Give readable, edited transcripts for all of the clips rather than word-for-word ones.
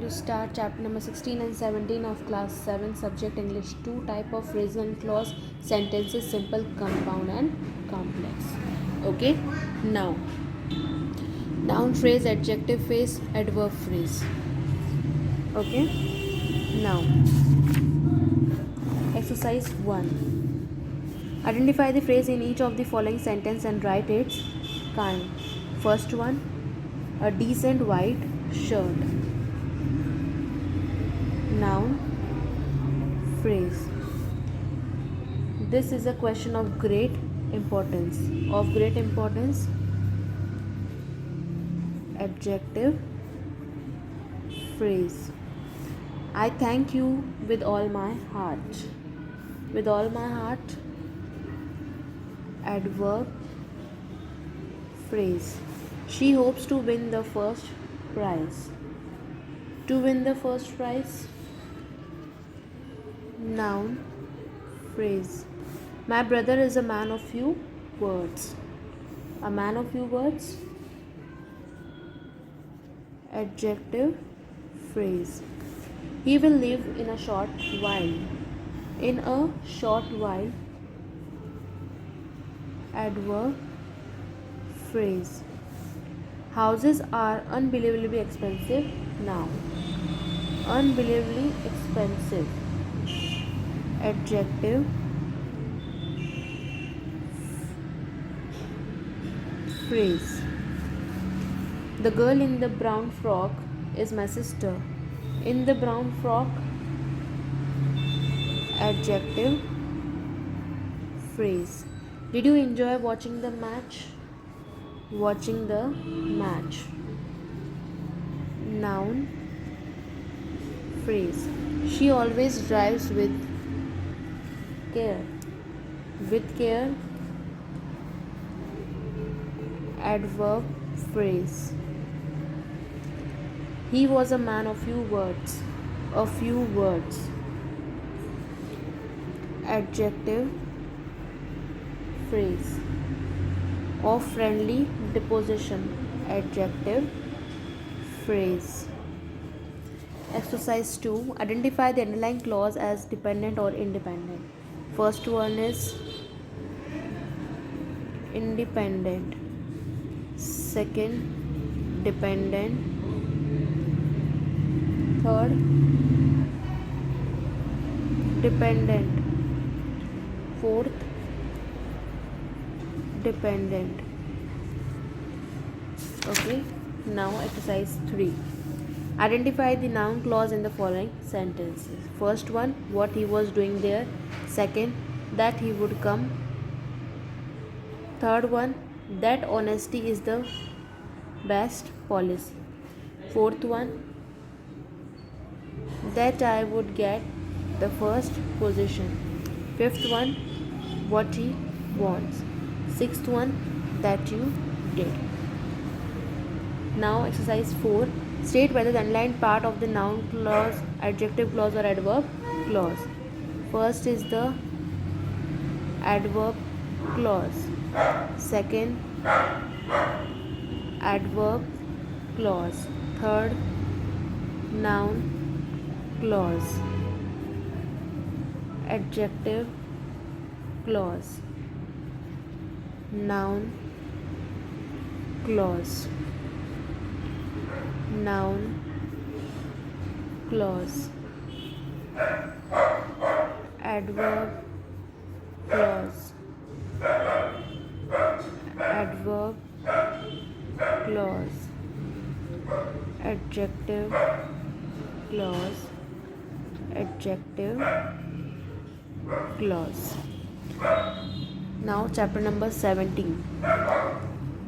to start chapter number 16 and 17 of class 7 subject English 2 type of phrasal and clause sentences simple, compound and complex. Okay, now noun phrase, adjective phrase, adverb phrase. Okay, now exercise 1. Identify the phrase in each of the following sentence and write its kind. First one, a decent white shirt. Noun phrase. This is a question of great importance. Of great importance. Adjective phrase. I thank you with all my heart. With all my heart. Adverb phrase. She hopes to win the first prize. To win the first prize. Noun phrase. My brother is a man of few words. A man of few words. Adjective phrase. He will live in a short while. In a short while. Adverb phrase. Houses are unbelievably expensive now. Unbelievably expensive. Adjective phrase. The girl in the brown frock is my sister. In the brown frock. Adjective phrase. Did you enjoy watching the match? Watching the match. Noun phrase. She always drives with care. With care. Adverb phrase. He was a man of few words. A few words. Adjective phrase. Of friendly disposition. Adjective phrase. Exercise 2. Identify the underlying clause as dependent or independent. First one is independent. Second, dependent. Third, dependent. Fourth, dependent. Okay, now exercise 3. Identify the noun clause in the following sentences. First one, what he was doing there. Second, that he would come. Third one, that honesty is the best policy. Fourth one, that I would get the first position. Fifth one, what he wants. Sixth one, that you did. Now exercise 4. State whether the underlined part of the noun clause, adjective clause or adverb clause. First is the adverb clause. Second, adverb clause. Third, noun clause. Adjective clause. Noun clause. Noun clause. Adverb clause. Adverb clause. Adjective clause. Adjective clause. Now chapter number 17.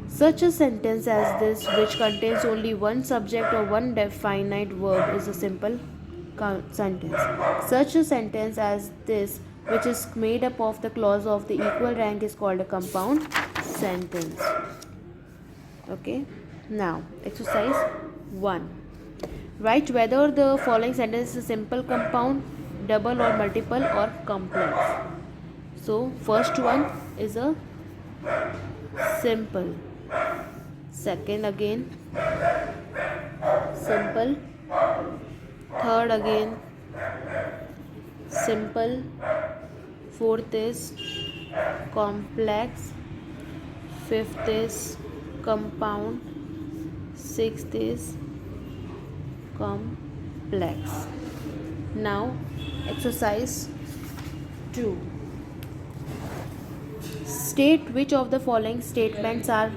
Such a sentence as this, which contains only one subject or one definite verb, is a simple sentence. Such a sentence as this, which is made up of the clause of the equal rank, is called a compound sentence. Okay. Now, exercise 1. Write whether the following sentence is simple, compound, double or multiple or complex. So, first one is a simple. Second again simple. third again simple, fourth is complex, fifth is compound, sixth is complex. Now exercise 2. State which of the following statements are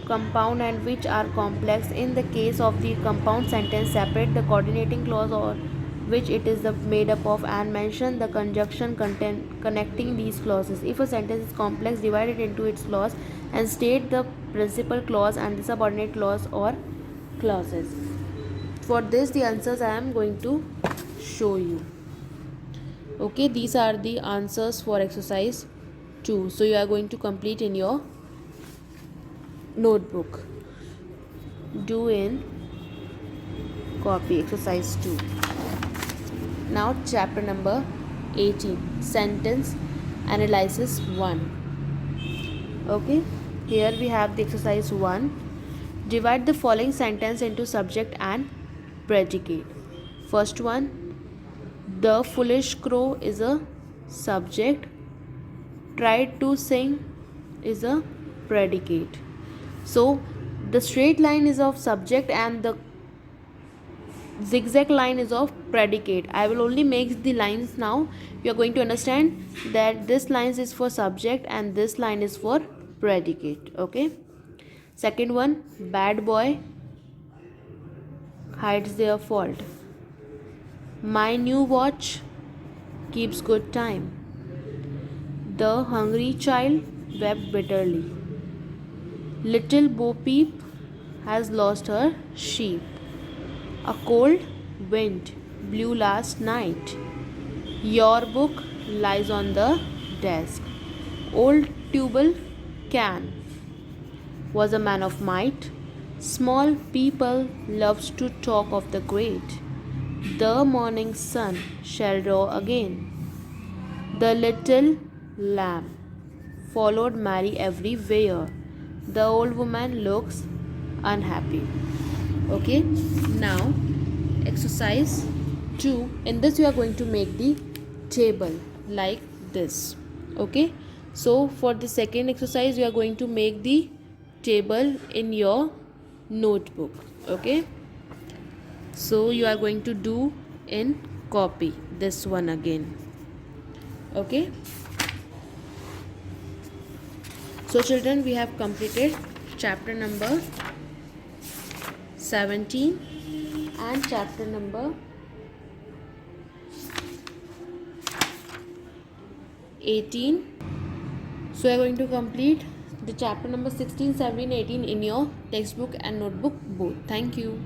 compound and which are complex. In the case of the compound sentence, separate the coordinating clause or which it is made up of and mention the conjunction connecting these clauses. If a sentence is complex, divide it into its clause and state the principal clause and the subordinate clause or clauses. For this, the answers I am going to show you. Okay, these are the answers for exercise 2. So you are going to complete in your notebook. Do in copy exercise 2. Now chapter number 18, sentence analysis 1. Okay, here we have the exercise 1. Divide the following sentence into subject and predicate. First one, the foolish crow is a subject, tried to sing is a predicate. So the straight line is of subject and the zigzag line is of predicate. I will only make the lines now. You are going to understand that this line is for subject and this line is for predicate. Okay. Second one, bad boy hides their fault. My new watch keeps good time. The hungry child wept bitterly. Little Bo Peep has lost her sheep. A cold wind blew last night. Your book lies on the desk. Old Tubal Cain was a man of might. Small people loves to talk of the great. The morning sun shall rise again. The little lamb followed Mary everywhere. The old woman looks unhappy. Okay, now exercise 2. In this you are going to make the table like this. Okay, so for the second exercise you are going to make the table in your notebook. Okay, so you are going to do in copy this one again. Okay, so children, we have completed chapter number 17 and chapter number 18. So you are going to complete the chapter number 16, 17, 18 in your textbook and notebook both. Thank you.